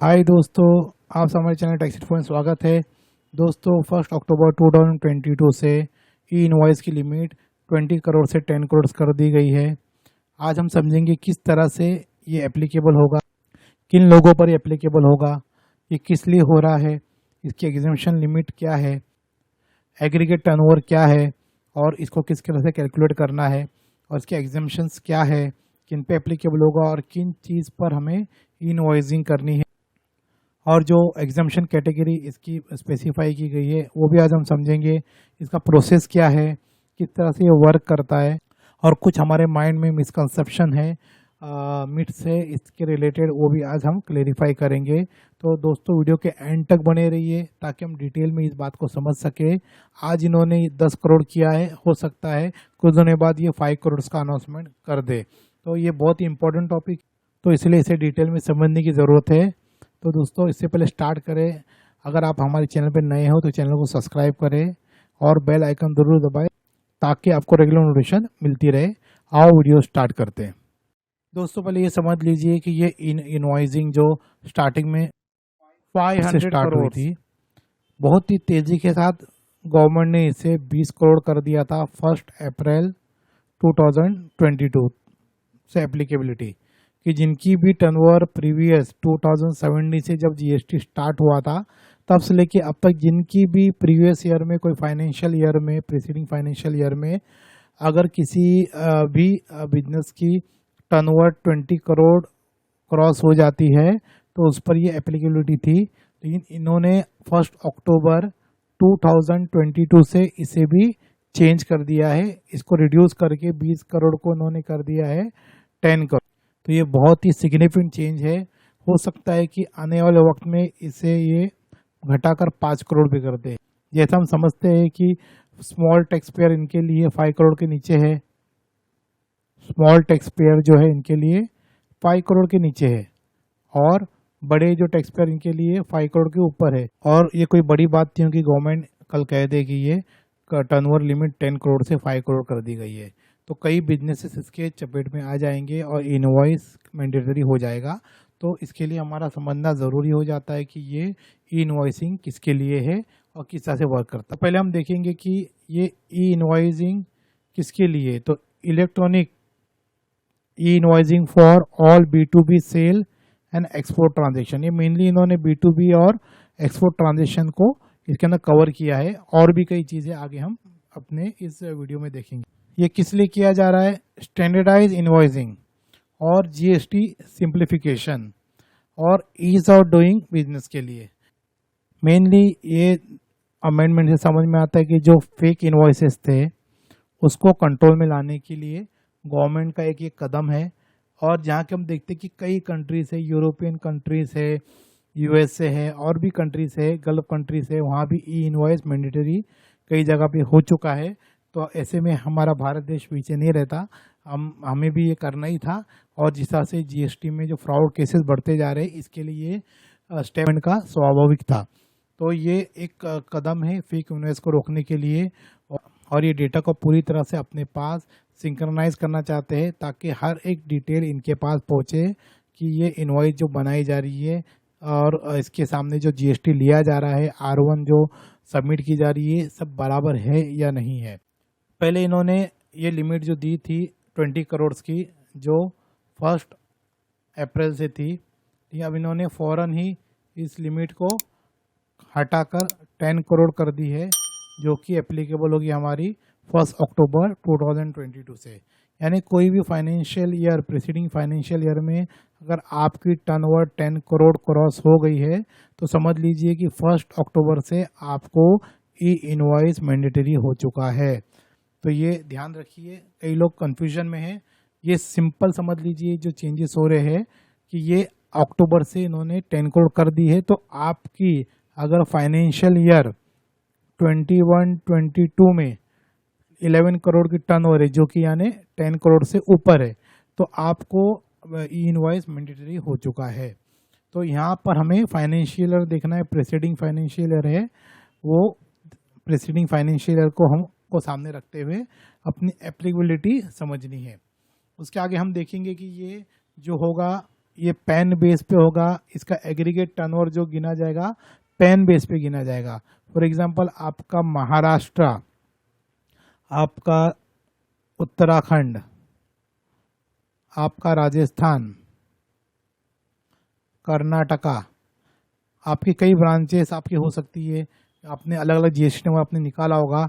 हाय दोस्तों, आप हमारे चैनल टैक्स इन्फो में स्वागत है। दोस्तों 1 अक्टूबर 2022 से ई इनवॉइस की लिमिट 20 करोड़ से 10 करोड़ कर दी गई है। आज हम समझेंगे किस तरह से ये एप्लीकेबल होगा, किन लोगों पर ये एप्लीकेबल होगा, ये किस लिए हो रहा है, इसकी एग्जामिशन लिमिट क्या है, एग्रीगेट टर्नओवर क्या है और इसको किस तरह से कैलकुलेट करना है और इसके एग्जामिशंस क्या है, किन पे एप्लीकेबल होगा और किन चीज़ पर हमें ई इनवॉइसिंग करनी है और जो एग्जामिशन कैटेगरी इसकी स्पेसिफाई की गई है वो भी आज हम समझेंगे। इसका प्रोसेस क्या है, किस तरह से ये वर्क करता है और कुछ हमारे माइंड में मिसकंसेप्शन है मिट से इसके रिलेटेड, वो भी आज हम क्लेरिफाई करेंगे। तो दोस्तों वीडियो के एंड तक बने रहिए ताकि हम डिटेल में इस बात को समझ सके। आज इन्होंने 10 करोड़ किया है, हो सकता है कुछ दिनों बाद ये 5 करोड़ का अनाउंसमेंट कर दे। तो ये बहुत ही इंपॉर्टेंट टॉपिक, तो इसलिए इसे डिटेल में समझने की ज़रूरत है। तो दोस्तों इससे पहले स्टार्ट करें, अगर आप हमारे चैनल पर नए हो तो चैनल को सब्सक्राइब करें और बेल आइकन जरूर दबाएं ताकि आपको रेगुलर नोटिफिकेशन मिलती रहे। आओ वीडियो स्टार्ट करते हैं। दोस्तों पहले ये समझ लीजिए कि ये इनवॉइसिंग जो स्टार्टिंग में 500 स्टार्ट हुई थी, बहुत ही तेज़ी के साथ गवर्नमेंट ने इसे 20 करोड़ कर दिया था 1 अप्रैल 2022 से एप्लीकेबिलिटी कि जिनकी भी टर्नओवर प्रीवियस 2017 से जब जीएसटी स्टार्ट हुआ था तब से लेके अब तक जिनकी भी प्रीवियस ईयर में कोई फाइनेंशियल ईयर में प्रीसीडिंग फाइनेंशियल ईयर में अगर किसी भी बिजनेस की टर्नओवर 20 करोड़ क्रॉस हो जाती है तो उस पर ये एप्लीकेबिलिटी थी। लेकिन इन्होंने 1 अक्टूबर 2022 से इसे भी चेंज कर दिया है, इसको रिड्यूस करके 20 करोड़ को इन्होंने कर दिया है 10 करोड़। तो ये बहुत ही सिग्निफिकेंट चेंज है। हो सकता है कि आने वाले वक्त में इसे ये घटाकर 5 करोड़ भी कर दे। जैसा हम समझते हैं कि स्मॉल टैक्स पेयर इनके लिए 5 करोड़ के नीचे है, स्मॉल टैक्स पेयर जो है इनके लिए 5 करोड़ के नीचे है और बड़े जो टैक्स पेयर इनके लिए 5 करोड़ के ऊपर है। और ये कोई बड़ी बात नहीं होगी गवर्नमेंट कल कह दे कि ये टर्नओवर लिमिट 10 करोड़ से 5 करोड़ कर दी गई है, तो कई बिजनेसेस इसके चपेट में आ जाएंगे और इनवॉइस मैंडेटरी हो जाएगा। तो इसके लिए हमारा समझना ज़रूरी हो जाता है कि ये ई इनवॉइसिंग किसके लिए है और किस तरह से वर्क करता है। पहले हम देखेंगे कि ये ई इनवॉइसिंग किसके लिए है। तो electronic e invoicing for all B2B sale and export transaction, ये मेनली इन्होंने B2B और एक्सपोर्ट ट्रांजेक्शन को इसके अंदर कवर किया है। और भी कई चीज़ें आगे हम अपने इस वीडियो में देखेंगे। ये किस लिए किया जा रहा है, स्टैंडर्डाइज इनवॉइसिंग और जीएसटी सिंप्लीफिकेशन और ईज ऑफ डूइंग बिजनेस के लिए। मेनली ये अमेंडमेंट से समझ में आता है कि जो फेक इनवॉइसेस थे उसको कंट्रोल में लाने के लिए गवर्नमेंट का एक ये कदम है। और जहाँ के हम देखते हैं कि कई कंट्रीज है, यूरोपियन कंट्रीज है, यूएसए है और भी कंट्रीज है, गल्फ कंट्रीज है, वहाँ भी ई इनवॉइस मैंडेटरी कई जगह पे हो चुका है। तो ऐसे में हमारा भारत देश पीछे नहीं रहता, हमें भी ये करना ही था। और जिस तरह से जीएसटी में जो फ्रॉड केसेस बढ़ते जा रहे हैं इसके लिए ये स्टेटमेंट का स्वाभाविक था। तो ये एक कदम है फेक इनवॉइस को रोकने के लिए और ये डेटा को पूरी तरह से अपने पास सिंक्रनाइज करना चाहते हैं ताकि हर एक डिटेल इनके पास पहुँचे कि ये इनवॉइस जो बनाई जा रही है और इसके सामने जो जीएसटी लिया जा रहा है, R1 जो सबमिट की जा रही है, सब बराबर है या नहीं है। पहले इन्होंने ये लिमिट जो दी थी 20 करोड़ की जो 1 अप्रैल से थी, अब इन्होंने फ़ौरन ही इस लिमिट को हटाकर 10 करोड़ कर दी है जो कि एप्लीकेबल होगी हमारी 1 अक्टूबर 2022 से। यानी कोई भी financial year preceding financial year में अगर आपकी टर्नओवर 10 करोड़ क्रॉस हो गई है तो समझ लीजिए कि 1 अक्टूबर से आपको ई इनवॉइस मैंडेटरी हो चुका है। तो ये ध्यान रखिए, कई लोग कंफ्यूजन में हैं। ये सिंपल समझ लीजिए जो चेंजेस हो रहे हैं कि ये अक्टूबर से इन्होंने 10 करोड़ कर दी है। तो आपकी अगर फाइनेंशियल ईयर 21-22 में 11 करोड़ की टर्नओवर है जो कि यानी 10 करोड़ से ऊपर है तो आपको ई इनवॉइस मैंडेटरी हो चुका है। तो यहाँ पर हमें फाइनेंशियल ईयर देखना है, प्रीसीडिंग फाइनेंशियल ईयर है, वो प्रीसीडिंग फाइनेंशियल ईयर को हम को सामने रखते हुए अपनी एप्लीकेबिलिटी समझनी है। उसके आगे हम देखेंगे कि ये जो होगा ये पैन बेस पे होगा, इसका एग्रीगेट टर्नओवर जो गिना जाएगा पैन बेस पे गिना जाएगा। फॉर एग्जांपल आपका महाराष्ट्र, आपका उत्तराखंड, आपका राजस्थान, कर्नाटका, आपकी कई ब्रांचेस आपकी हो सकती है, आपने अलग अलग जीएसटी नंबर आपने निकाला होगा,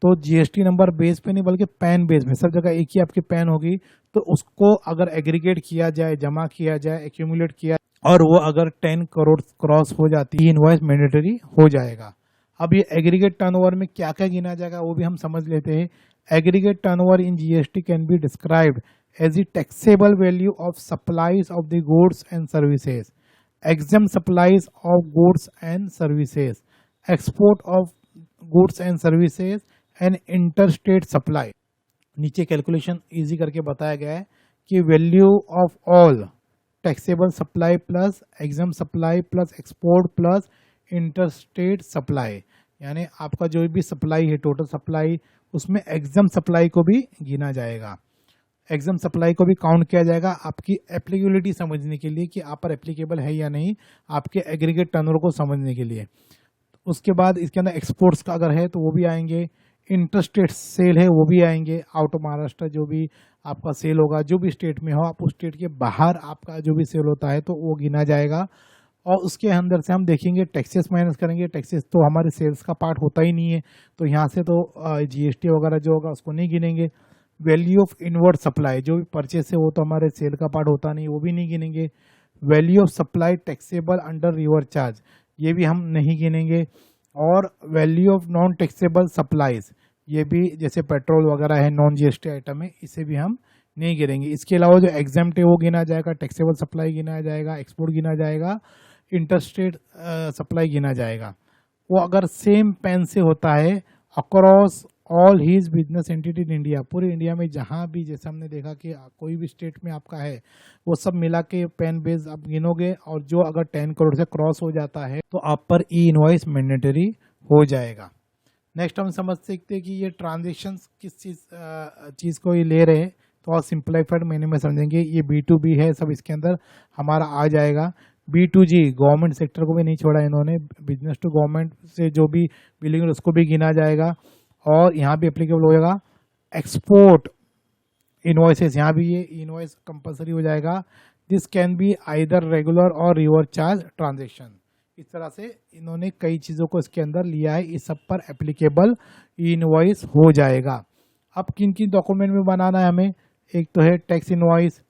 तो जीएसटी नंबर बेस पे नहीं बल्कि पैन बेस में, सब जगह एक ही आपकी पैन होगी, तो उसको अगर एग्रीगेट किया जाए, जमा किया जाए, एक्यूमुलेट किया और वो अगर 10 करोड़ क्रॉस हो जाती है, इनवॉइस मैंडेटरी हो जाएगा। अब ये एग्रीगेट टर्नओवर में क्या क्या गिना जाएगा वो भी हम समझ लेते हैं। Aggregate turnover in GST can be described as the taxable value of supplies of the goods and services, exempt supplies of goods and services, export of goods and services and interstate supply। नीचे calculation easy करके बताया गया है कि value of all taxable supply plus exempt supply plus export plus interstate supply, यानी आपका जो भी सप्लाई है टोटल सप्लाई, उसमें एग्जाम सप्लाई को भी गिना जाएगा, एग्जाम सप्लाई को भी काउंट किया जाएगा आपकी एप्लीकेबिलिटी समझने के लिए कि आप पर एप्लीकेबल है या नहीं, आपके एग्रीगेट टर्नओवर को समझने के लिए। उसके बाद इसके अंदर एक्सपोर्ट्स का अगर है तो वो भी आएंगे, इंटरस्टेट सेल है वो भी आएंगे, आउट ऑफ महाराष्ट्र जो भी आपका सेल होगा, जो भी स्टेट में हो, आप उस स्टेट के बाहर आपका जो भी सेल होता है तो वो गिना जाएगा। और उसके अंदर से हम देखेंगे टैक्सेस माइनस करेंगे, टैक्सेस तो हमारे सेल्स का पार्ट होता ही नहीं है, तो यहाँ से तो जीएसटी वगैरह जो होगा उसको नहीं गिनेंगे। वैल्यू ऑफ इनवर्ड सप्लाई, जो भी परचेस है वो तो हमारे सेल का पार्ट होता नहीं, वो भी नहीं गिनेंगे। Value of supply taxable under reverse charge, ये भी हम नहीं गिनेंगे। और value of non taxable supplies, ये भी जैसे पेट्रोल वगैरह है नॉन जीएसटी आइटम है, इसे भी हम नहीं गिनेंगे। इसके अलावा जो एग्जाम्प्ट है वो गिना जाएगा, टैक्सेबल सप्लाई गिना जाएगा, एक्सपोर्ट गिना जाएगा, इंटरस्टेट सप्लाई गिना जाएगा। वो अगर सेम पैन से होता है across all his business entity in India, पूरे इंडिया में जहाँ भी, जैसे हमने देखा कि कोई भी स्टेट में आपका है वो सब मिला के पैन बेस आप गिनोगे, और जो अगर 10 करोड़ से क्रॉस हो जाता है तो आप पर ई इनवॉइस मैंडेटरी हो जाएगा। नेक्स्ट हम समझ सकते हैं कि ये ट्रांजेक्शन किस चीज़ को ये ले रहे हैं, तो और सिंप्लीफाइड मैंने में समझेंगे। ये B2B है, सब इसके अंदर हमारा आ जाएगा। B2G गवर्नमेंट सेक्टर को भी नहीं छोड़ा इन्होंने, बिजनेस टू गवर्नमेंट से जो भी बिलिंग उसको भी गिना जाएगा और यहाँ भी एप्लीकेबल हो जाएगा। एक्सपोर्ट इनवॉइसेस, यहाँ भी ये इनवॉइस कंपलसरी हो जाएगा। This can be either regular और रिवर्स चार्ज ट्रांजेक्शन। इस तरह से इन्होंने कई चीज़ों को इसके अंदर लिया है, इस सब पर एप्लीकेबल इनवॉइस हो जाएगा। अब किन किन डॉक्यूमेंट में बनाना है हमें, एक तो है tax invoice,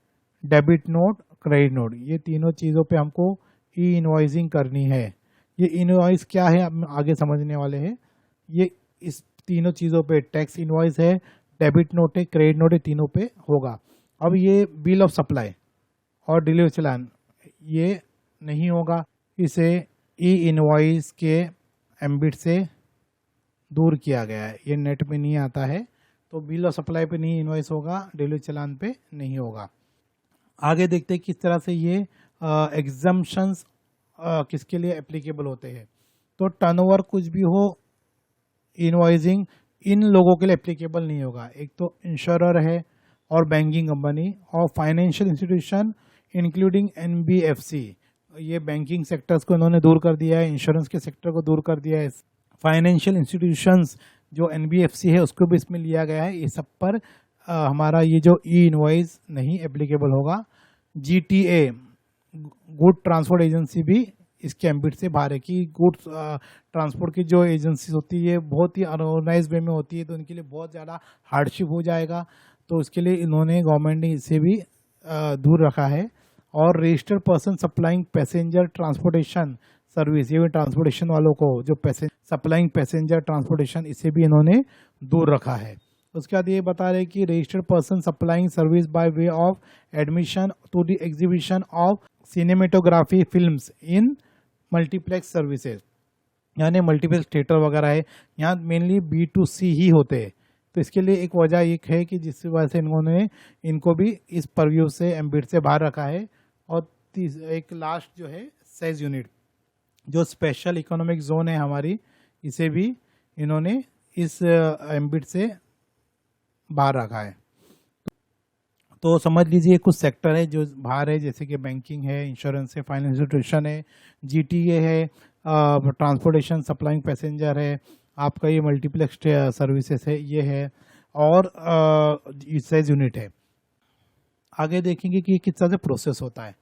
debit note, credit note, ये तीनों चीज़ों पे हमको ई इनवॉइसिंग करनी है। ये इनवॉइस क्या है हम आगे समझने वाले हैं। ये इस तीनों चीज़ों पे टैक्स इनवॉइस है, डेबिट नोट है, क्रेडिट नोट है, तीनों पे होगा। अब ये बिल ऑफ सप्लाई और डिलीवरी चालान ये नहीं होगा, इसे ई इनवॉइस के एम्बिट से दूर किया गया है, ये नेट में नहीं आता है, तो बिल ऑफ सप्लाई पे नहीं इनवॉइस होगा, डिलीवरी चालान पे नहीं होगा। आगे देखते हैं किस तरह से ये एग्जम्पशंस किसके लिए एप्लीकेबल होते हैं। तो टर्नओवर कुछ भी हो, इनवॉइसिंग इन लोगों के लिए एप्लीकेबल नहीं होगा। एक तो इंश्योरर है और बैंकिंग कंपनी और फाइनेंशियल इंस्टीट्यूशन इंक्लूडिंग एनबीएफसी, ये बैंकिंग सेक्टर्स को इन्होंने दूर कर दिया है, इंश्योरेंस के सेक्टर को दूर कर दिया है। फाइनेंशियल इंस्टीट्यूशंस जो एनबीएफसी है उसको भी इसमें लिया गया है। ये सब पर हमारा ये जो ई इनवॉइस नहीं एप्लीकेबल होगा। जीटीए गुड ट्रांसपोर्ट एजेंसी भी इसके एम्बिट से बाहर है कि गुड्स ट्रांसपोर्ट की जो एजेंसीज होती है बहुत ही अनऑर्गेनाइज वे में होती है, तो इनके लिए बहुत ज़्यादा हार्डशिप हो जाएगा, तो उसके लिए इन्होंने गवर्नमेंट ने इसे भी दूर रखा है। और registered person supplying passenger transportation service, ये भी ट्रांसपोर्टेशन वालों को जो सप्लाइंग पैसेंजर ट्रांसपोर्टेशन, इसे भी इन्होंने दूर रखा है। उसके बाद ये बता रहे कि registered person supplying service by way of admission to the exhibition of cinematography films in multiplex services, यानी मल्टीप्लेक्स थिएटर वगैरह है, यहाँ मेनली B2C ही होते हैं, तो इसके लिए एक वजह एक है कि जिस वजह से इन्होंने इनको भी इस परव्यू से एम्बिट से बाहर रखा है। और एक लास्ट जो है सेज यूनिट, जो स्पेशल इकोनॉमिक जोन है हमारी, इसे भी इन्होंने इस एम्बिट से बाहर रखा है। तो समझ लीजिए कुछ सेक्टर है जो बाहर है, जैसे कि बैंकिंग है, इंश्योरेंस है, फाइनेंस इंस्टीट्यूशन है, जीटीए है, ट्रांसपोर्टेशन सप्लाइंग पैसेंजर है, आपका ये मल्टीप्लेक्स सर्विसेज है, ये है, और यूसेज यूनिट है। आगे देखेंगे कि किस तरह से प्रोसेस होता है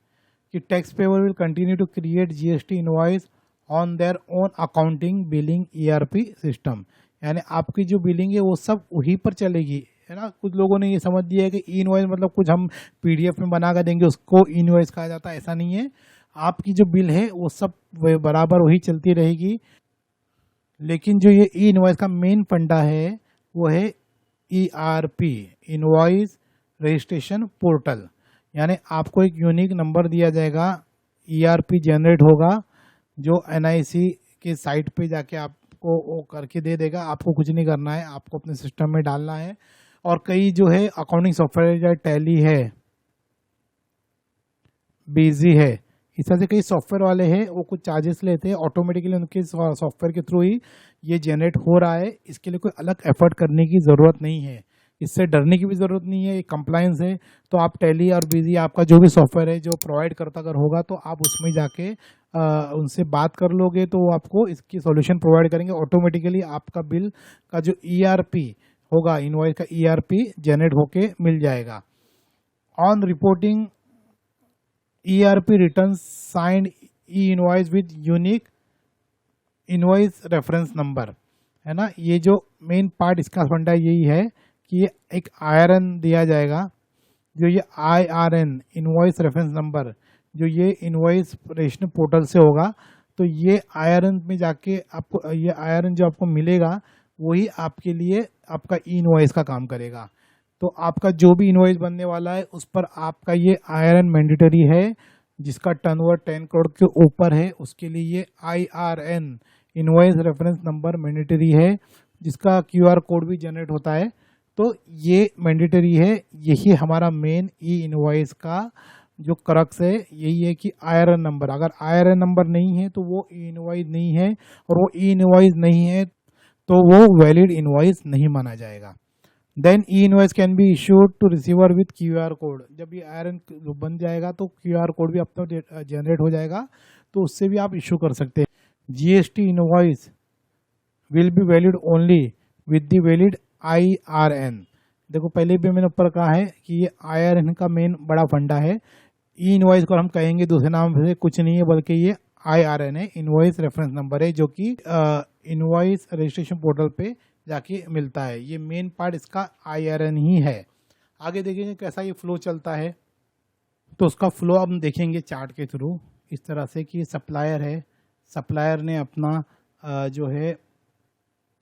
कि taxpayer will continue to create GST invoice on their own accounting billing ERP system, यानी आपकी जो बिलिंग है वो सब वहीं पर चलेगी, है ना। कुछ लोगों ने ये समझ दिया है कि ई इनवॉइस मतलब कुछ हम पीडीएफ में बना कर देंगे उसको ई इनवॉइस कहा जाता है, ऐसा नहीं है। आपकी जो बिल है वो सब बराबर वही चलती रहेगी, लेकिन जो ये ई इनवॉइस का मेन फंडा है वो है ईआरपी, इनवॉइस रजिस्ट्रेशन पोर्टल, यानी आपको एक यूनिक नंबर दिया जाएगा, ईआरपी जनरेट होगा जो एनआईसी के साइट पे जाके आपको वो करके दे देगा। आपको कुछ नहीं करना है, आपको अपने सिस्टम में डालना है। और कई जो है अकाउंटिंग सॉफ्टवेयर या टैली है, बिजी है, इस तरह से कई सॉफ्टवेयर वाले हैं वो कुछ चार्जेस लेते हैं, ऑटोमेटिकली उनके सॉफ्टवेयर के थ्रू ही ये जनरेट हो रहा है। इसके लिए कोई अलग एफर्ट करने की ज़रूरत नहीं है, इससे डरने की भी ज़रूरत नहीं है, ये कंप्लायंस है। तो आप टैली और बिजी आपका जो भी सॉफ्टवेयर है जो प्रोवाइड करता अगर होगा तो आप उसमें जाके उनसे बात कर लोगे तो वो आपको इसकी सॉल्यूशन प्रोवाइड करेंगे। ऑटोमेटिकली आपका बिल का जो ईआरपी होगा, इनवॉइस का ईआरपी जनरेट होके मिल जाएगा। On reporting ERP returns signed e-invoice with unique invoice reference number, है ना। ये जो मेन पार्ट इसका फंडा यही है कि ये एक IRN दिया जाएगा, जो ये IRN इनवॉइस रेफरेंस नंबर जो ये इनवॉइस रजिस्ट्रेशन पोर्टल से होगा, तो ये IRN में जाके आपको ये IRN जो आपको मिलेगा वही आपके लिए आपका ई इनवॉइस का काम करेगा। तो आपका जो भी इनवॉइस बनने वाला है उस पर आपका ये IRN मैंडेटरी है, जिसका टर्नओवर 10 करोड़ के ऊपर है उसके लिए ये IRN invoice reference number mandatory है, जिसका QR कोड भी जनरेट होता है। तो ये मैंडेटरी है, यही हमारा मेन ई इनवॉइस का जो क्रक्स है, यही है कि IRN नंबर, अगर IRN नंबर नहीं है तो वो ई इनवॉइस नहीं है, और वो ई इनवॉइस नहीं है तो वो वैलिड इनवॉइस नहीं माना जाएगा। Then e invoice can be issued to receiver with QR code, जब ये IRN बन जाएगा तो QR कोड भी अपना जनरेट हो जाएगा, तो उससे भी आप इशू कर सकते हैं। GST invoice will be valid only with the valid IRN। देखो पहले भी मैंने ऊपर कहा है कि ये IRN का मेन बड़ा फंडा है। ई इनवॉइस को हम कहेंगे दूसरे नाम से कुछ नहीं है, बल्कि ये IRN है, इनवॉइस रेफरेंस नंबर है, जो कि इनवॉइस रजिस्ट्रेशन पोर्टल पे जाके मिलता है। ये मेन पार्ट इसका IRN ही है। आगे देखेंगे कैसा ये फ्लो चलता है, तो उसका फ्लो हम देखेंगे चार्ट के थ्रू इस तरह से कि सप्लायर है, सप्लायर ने अपना जो है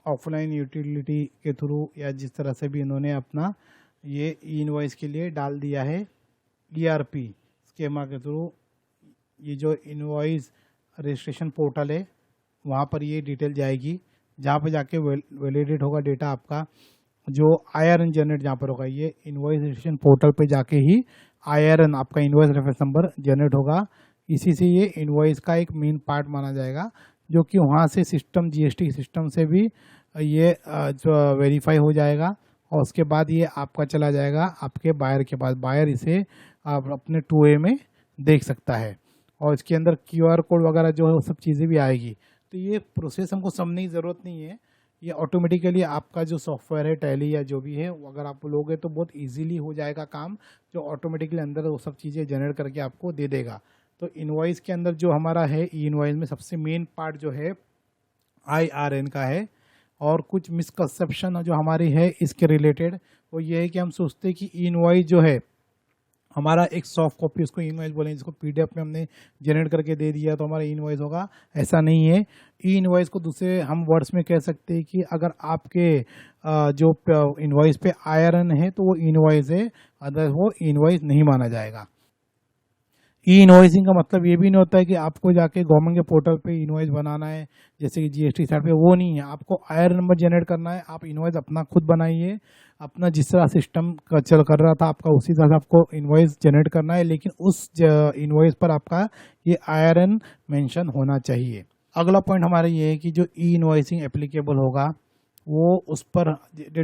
ऑफलाइन यूटिलिटी के थ्रू या जिस तरह से भी इन्होंने अपना ये ई इनवॉइस के लिए डाल दिया है ERP स्कीमा के थ्रू, ये जो इनवॉइस रजिस्ट्रेशन पोर्टल है वहाँ पर ये डिटेल जाएगी, जहाँ पर जाके वैलिडेट होगा डेटा आपका। जो IRN जनरेट जहाँ पर होगा, ये इनवॉइस रजिस्ट्रेशन पोर्टल पे जाके ही IRN आपका इनवॉइस रेफरेंस नंबर जनरेट होगा। इसी से ये इनवॉइस का एक मेन पार्ट माना जाएगा, जो कि वहाँ से सिस्टम GST सिस्टम से भी ये जो वेरीफाई हो जाएगा, और उसके बाद ये आपका चला जाएगा आपके बायर के पास। बायर इसे आप अपने 2A में देख सकता है, और इसके अंदर QR कोड वगैरह जो है वो सब चीज़ें भी आएगी। तो ये प्रोसेस हमको समझने की ज़रूरत नहीं है, ये ऑटोमेटिकली आपका जो सॉफ्टवेयर है टैली या जो भी है, अगर आप लोगे तो बहुत इजीली हो जाएगा काम, जो ऑटोमेटिकली अंदर वो सब चीज़ें जनरेट करके आपको दे देगा। तो इनवॉइस के अंदर जो हमारा है ई इनवॉइस में सबसे मेन पार्ट जो है IRN का है। और कुछ मिसकंसेप्शन जो हमारी है इसके रिलेटेड वो ये है कि हम सोचते हैं कि ई इनवॉइस जो है हमारा एक सॉफ्ट कॉपी, उसको ई इनवॉइस बोलेंगे, जिसको PDF में हमने जनरेट करके दे दिया तो हमारा ई इनवॉइस होगा, ऐसा नहीं है। ई इनवॉइस को दूसरे हम वर्ड्स में कह सकते हैं कि अगर आपके जो इनवॉइस पे IRN है तो वो इनवॉइस है, अदर वो इनवॉइस नहीं माना जाएगा। ई इनवॉइसिंग का मतलब ये भी नहीं होता है कि आपको जाके गवर्नमेंट के पोर्टल पे इनवॉइस बनाना है, जैसे कि GST साइट पे, वो नहीं है। आपको IRN नंबर जनरेट करना है, आप इनवॉइस अपना खुद बनाइए, अपना जिस तरह सिस्टम का चल कर रहा था आपका उसी तरह से आपको इनवॉइस जनरेट करना है, लेकिन उस इनवॉइस पर आपका ये IRN मेंशन होना चाहिए। अगला पॉइंट हमारा ये है कि जो ई इनवॉइसिंग एप्लीकेबल होगा वो उस पर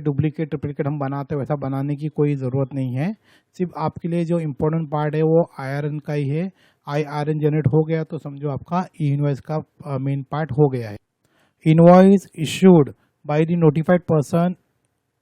डुप्लीकेट ट्रिप्लिकेट हम बनाते हैं वैसा बनाने की कोई ज़रूरत नहीं है। सिर्फ आपके लिए जो इम्पोर्टेंट पार्ट है वो IRN का ही है। IRN जनरेट हो गया तो समझो आपका ई इनवॉइस का मेन पार्ट हो गया है। Invoice issued by the notified person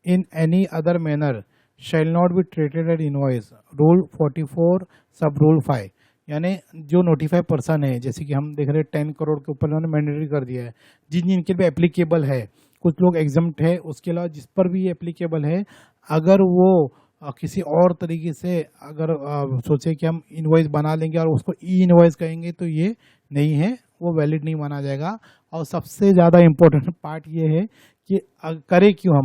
in any other manner shall not be treated at invoice, rule 44 सब रूल 5। यानी जो नोटिफाइड पर्सन है, जैसे कि हम देख रहे हैं 10 करोड़ के ऊपर उन्होंने मैंडेटरी कर दिया है, जिन जिनके लिए एप्लीकेबल है, कुछ लोग एग्जम्प्ट है, उसके अलावा जिस पर भी एप्लीकेबल है, अगर वो किसी और तरीके से अगर सोचे कि हम इनवॉइस बना लेंगे और उसको ई इनवॉइस कहेंगे तो ये नहीं है, वो वैलिड नहीं माना जाएगा। और सबसे ज़्यादा इम्पोर्टेंट पार्ट ये है कि करें क्यों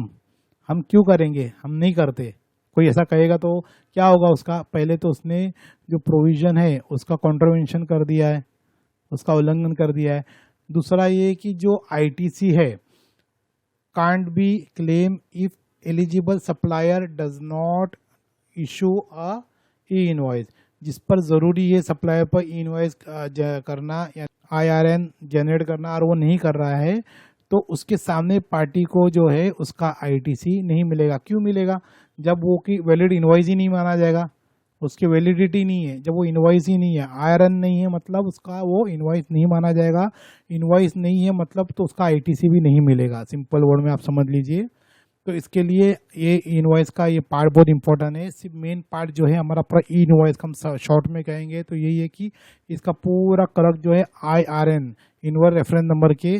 हम क्यों करेंगे, हम नहीं करते। कोई ऐसा कहेगा तो क्या होगा उसका, पहले तो उसने जो प्रोविज़न है उसका कॉन्ट्रवेंशन कर दिया है, उसका उल्लंघन कर दिया है। दूसरा ये कि जो ITC है, can't be claim if eligible supplier does not issue a E invoice, जिस पर ज़रूरी है सप्लायर पर ई इनवॉइस करना या IRN जनरेट करना और वो नहीं कर रहा है, तो उसके सामने पार्टी को जो है उसका ITC नहीं मिलेगा। क्यों मिलेगा? जब वो की वैलिड इनवॉइस ही नहीं माना जाएगा, उसकी वैलिडिटी नहीं है। जब वो इनवॉइस ही नहीं है, IRN नहीं है, मतलब उसका वो इनवॉइस नहीं माना जाएगा। इनवॉइस नहीं है मतलब तो उसका ITC भी नहीं मिलेगा। सिंपल वर्ड में आप समझ लीजिए। तो इसके लिए ये इनवॉइस का ये पार्ट बहुत इंपॉर्टेंट है। सिर्फ मेन पार्ट जो है हमारा पूरा ई इनवॉइस का हम शॉर्ट में कहेंगे तो यही है कि इसका पूरा क्लर्क जो है IRN इनवॉइस रेफरेंस नंबर के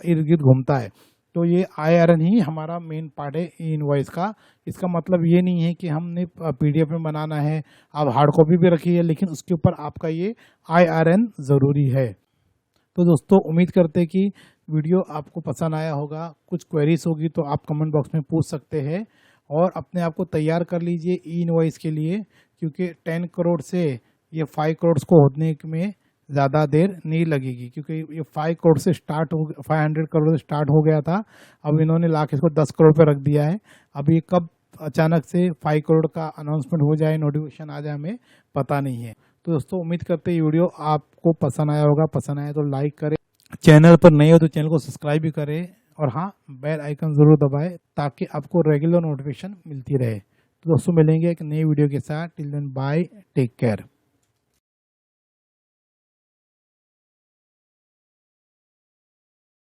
इर्द गिर्द घूमता है। तो ये IRN ही हमारा मेन पार्ट है ई इनवॉइस का। इसका मतलब ये नहीं है कि हमने PDF में बनाना है, आप हार्ड कॉपी भी रखी है, लेकिन उसके ऊपर आपका ये IRN ज़रूरी है। तो दोस्तों उम्मीद करते हैं कि वीडियो आपको पसंद आया होगा। कुछ क्वेरीज होगी तो आप कमेंट बॉक्स में पूछ सकते हैं और अपने आप को तैयार कर लीजिए ई इनवॉइस के लिए, क्योंकि 10 करोड़ से ये 5 करोड़ को होने में ज़्यादा देर नहीं लगेगी, क्योंकि ये 5 करोड़ से स्टार्ट हो 500 करोड़ से स्टार्ट हो गया था। अब इन्होंने ला के इसको 10 करोड़ पे रख दिया है। अब ये कब अचानक से 5 करोड़ का अनाउंसमेंट हो जाए, नोटिफिकेशन आ जाए, हमें पता नहीं है। तो दोस्तों उम्मीद करते हैं ये वीडियो आपको पसंद आया होगा। पसंद आया तो लाइक करें, चैनल पर नए हो तो चैनल को सब्सक्राइब भी करें और हाँ, बेल आइकन ज़रूर दबाएं ताकि आपको रेगुलर नोटिफिकेशन मिलती रहे। तो दोस्तों मिलेंगे एक नई वीडियो के साथ। Till then bye, take care.